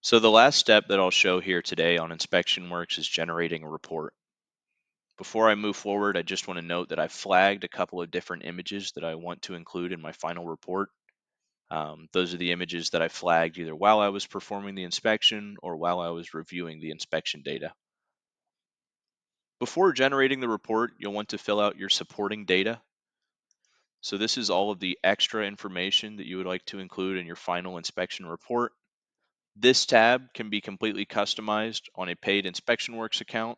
So the last step that I'll show here today on InspectionWorks is generating a report. Before I move forward, I just want to note that I've flagged a couple of different images that I want to include in my final report. Those are the images that I flagged either while I was performing the inspection or while I was reviewing the inspection data. Before generating the report, you'll want to fill out your supporting data. So this is all of the extra information that you would like to include in your final inspection report. This tab can be completely customized on a paid InspectionWorks account.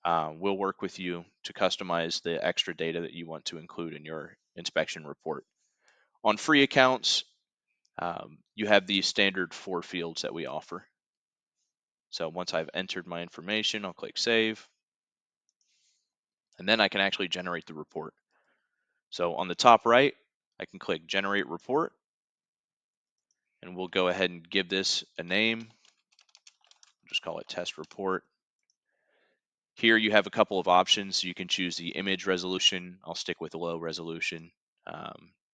We'll work with you to customize the extra data that you want to include in your inspection report. On free accounts, you have the standard 4 fields that we offer. So once I've entered my information, I'll click Save, and then I can actually generate the report. So on the top right, I can click Generate Report, and we'll go ahead and give this a name. Just call it Test Report. Here you have a couple of options. You can choose the image resolution. I'll stick with low resolution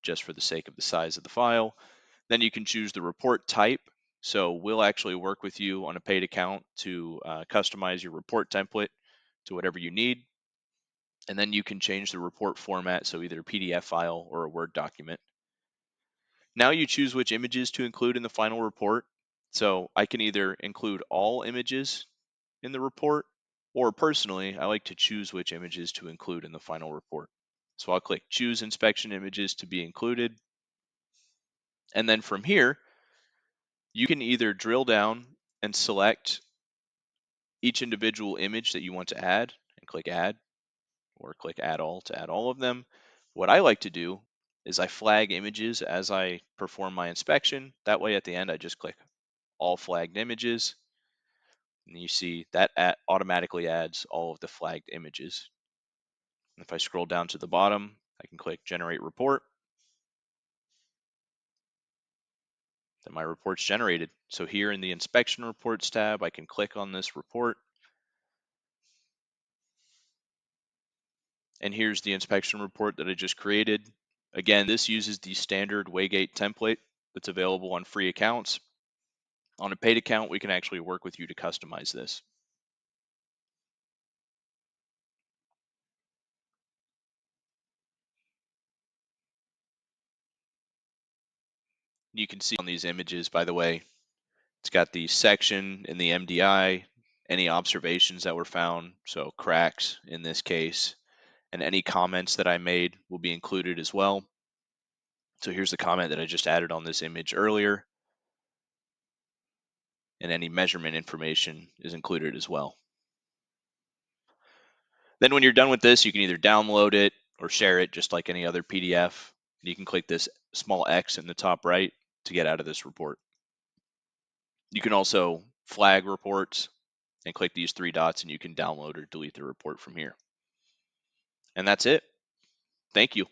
just for the sake of the size of the file. Then you can choose the report type. So we'll actually work with you on a paid account to customize your report template to whatever you need. And then you can change the report format, so either a PDF file or a Word document. Now you choose which images to include in the final report. So I can either include all images in the report, or personally, I like to choose which images to include in the final report. So I'll click Choose Inspection Images to be included. And then from here, you can either drill down and select each individual image that you want to add and click Add, or click Add All to add all of them. What I like to do is I flag images as I perform my inspection. That way at the end, I just click All Flagged Images. And you see that automatically adds all of the flagged images. If I scroll down to the bottom, I can click Generate Report. Then my report's generated. So here in the Inspection Reports tab, I can click on this report. And here's the inspection report that I just created. Again, this uses the standard Waygate template that's available on free accounts. On a paid account, we can actually work with you to customize this. You can see on these images, by the way, it's got the section in the MDI, any observations that were found, so cracks in this case, and any comments that I made will be included as well. So here's the comment that I just added on this image earlier, and any measurement information is included as well. Then when you're done with this, you can either download it or share it just like any other PDF. And you can click this small X in the top right to get out of this report. You can also flag reports and click these 3 dots and you can download or delete the report from here. And that's it. Thank you.